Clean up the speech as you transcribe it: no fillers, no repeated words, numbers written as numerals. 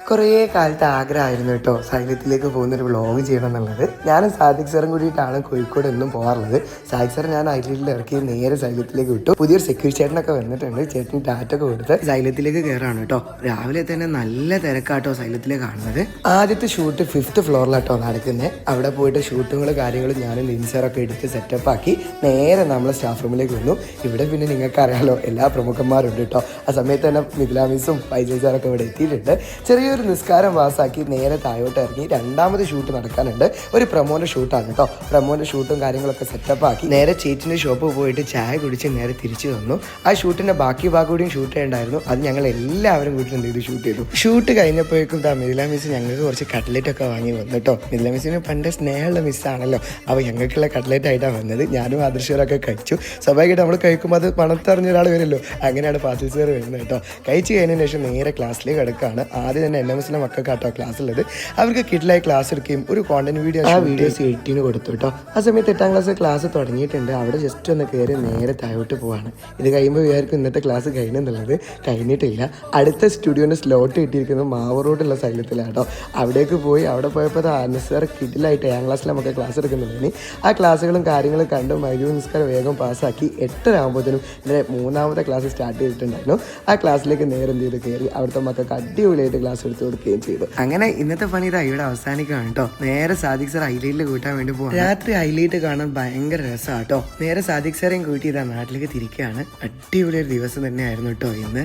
കുറേ കാലത്തെ ആഗ്രഹമായിരുന്നു കേട്ടോ സൈലത്തിലേക്ക് പോകുന്നൊരു വ്ളോഗ് ചെയ്യണം എന്നുള്ളത്. ഞാനും സാദിഖ് സാറും കൂടിയിട്ടാണ് കോഴിക്കോട് എന്നും പോകാറുള്ളത്. സാദിഖ് സാർ ഞാൻ ഐലിയിൽ ഇറക്കി നേരെ സൈലത്തിലേക്ക് വിട്ടു. പുതിയൊരു സെക്യൂരിറ്റി ചേട്ടനൊക്കെ വന്നിട്ടുണ്ട്. ചേട്ടൻ ടാറ്റൊക്കെ കൊടുത്ത് സൈലത്തിലേക്ക് കയറാണ് കേട്ടോ. രാവിലെ തന്നെ നല്ല തിരക്കാട്ടോ സൈലത്തിലേക്ക് കാണുന്നത്. ആദ്യത്തെ ഷൂട്ട് 5th ഫ്ലോറിലാട്ടോ നടക്കുന്നത്. അവിടെ പോയിട്ട് ഷൂട്ടുകളും കാര്യങ്ങളും ഞാനും ലിൻസറൊക്കെ എടുത്ത് സെറ്റപ്പ് ആക്കി നേരെ നമ്മളെ സ്റ്റാഫ് റൂമിലേക്ക് വന്നു. ഇവിടെ പിന്നെ നിങ്ങൾക്ക് അറിയാലോ എല്ലാ പ്രമുഖന്മാരുണ്ട് കേട്ടോ. ആ സമയത്ത് തന്നെ മിഥിലാമിസും ഫൈസൽ സാറൊക്കെ ഇവിടെ എത്തിയിട്ടുണ്ട്. ചെറിയൊരു നിസ്കാരം പാസ്സാക്കി നേരെ താഴോട്ട് ഇറങ്ങി രണ്ടാമത് ഷൂട്ട് നടക്കാനുണ്ട്. ഒരു പ്രമോന്റെ ഷൂട്ടാണ് കേട്ടോ. പ്രമോന്റെ ഷൂട്ടും കാര്യങ്ങളൊക്കെ സെറ്റപ്പ് ആക്കി നേരെ ചേച്ചിന്റെ ഷോപ്പിൽ പോയിട്ട് ചായ കുടിച്ച് നേരെ തിരിച്ചു വന്നു. ആ ഷൂട്ടിന്റെ ബാക്കി ഭാഗം കൂടിയും ഷൂട്ട് ചെയ്യണ്ടായിരുന്നു. അത് ഞങ്ങൾ എല്ലാവരും കൂടി എന്ത് ചെയ്തു ഷൂട്ട് ചെയ്തു. ഷൂട്ട് കഴിഞ്ഞപ്പോഴേക്കും മിഥില മിസ് ഞങ്ങൾക്ക് കുറച്ച് കട്ട്ലറ്റ് ഒക്കെ വാങ്ങി വന്നു കേട്ടോ. മിഥില മിസ്സിന് പണ്ട് സ്നേഹമുള്ള മിസ്സാണല്ലോ. അപ്പോൾ ഞങ്ങൾക്കുള്ള കട്ട്ലറ്റ് ആയിട്ടാണ് വന്നത്. ഞാനും ആദർശരൊക്കെ കഴിച്ചു. സ്വാഭാവികമായിട്ട് നമ്മൾ കഴിക്കുമ്പോൾ അത് പണത്തറിഞ്ഞ ഒരാൾ വരുമല്ലോ. അങ്ങനെയാണ് ഫാസിൽ സാർ വരുന്നത് കേട്ടോ. കഴിച്ച് കഴിഞ്ഞതിന് ശേഷം നേരെ ക്ലാസ്സിലേക്ക് കിടക്കുകയാണ്. ആദ്യം തന്നെ NMSലെ മക്കൾക്കാട്ടോ ക്ലാസ് ഉള്ളത്. അവർക്ക് കിഡിലായി ക്ലാസ് എടുക്കുകയും ഒരു കോണ്ടന്റ് വീഡിയോസ് 18 കൊടുത്തു കേട്ടോ. ആ സമയത്ത് 8ാം ക്ലാസ് ക്ലാസ് തുടങ്ങിയിട്ടുണ്ട്. അവിടെ ജസ്റ്റ് ഒന്ന് കയറി നേരെ താഴോട്ട് പോവാണ്. ഇത് കഴിയുമ്പോൾ വിചാരിക്കും ഇന്നത്തെ ക്ലാസ് കഴിഞ്ഞെന്നുള്ളത്. കഴിഞ്ഞിട്ടില്ല. അടുത്ത സ്റ്റുഡിയോൻ്റെ സ്ലോട്ട് കിട്ടിയിരിക്കുന്നത് മാവ് റോഡുള്ള സൈലത്തിലാട്ടോ. അവിടേക്ക് പോയി അവിടെ പോയപ്പോൾ അനസർ കിഡിലായിട്ട് 8ാം ക്ലാസ്സിൽ നമുക്ക് ക്ലാസ് എടുക്കുന്നുണ്ടെങ്കിൽ ആ ക്ലാസ്സുകളും കാര്യങ്ങളും കണ്ട് മരുവ് നിസ്കാരം വേഗം പാസ്സാക്കി 8 ആകുമ്പോഴത്തേനും എൻ്റെ 3ാമത്തെ ക്ലാസ് സ്റ്റാർട്ട് ചെയ്തിട്ടുണ്ടായിരുന്നു. ആ ക്ലാസ്സിലേക്ക് നേരെ എന്ത് ചെയ്ത് കയറി അവിടുത്തെ മക്കൾക്ക് അടിപൊളിയായിട്ട് ക്ലാസ് എടുത്ത് കൊടുക്കുകയും ചെയ്തു. അങ്ങനെ ഇന്നത്തെ പണി ഇതാ ഇവിടെ അവസാനിക്കുകയാണ് കേട്ടോ. നേരെ സാദിഖ് സാർ ഹൈലൈറ്റിൽ കൂട്ടാൻ വേണ്ടി പോകും. രാത്രി ഹൈലൈറ്റ് കാണാൻ ഭയങ്കര രസമാണ് കേട്ടോ. നേരെ സാദിഖ് സാറേയും കൂട്ടി ഇതാ നാട്ടിലേക്ക് തിരിക്കുകയാണ്. അടിപൊളിയൊരു ദിവസം തന്നെയായിരുന്നു കേട്ടോ ഇന്ന്.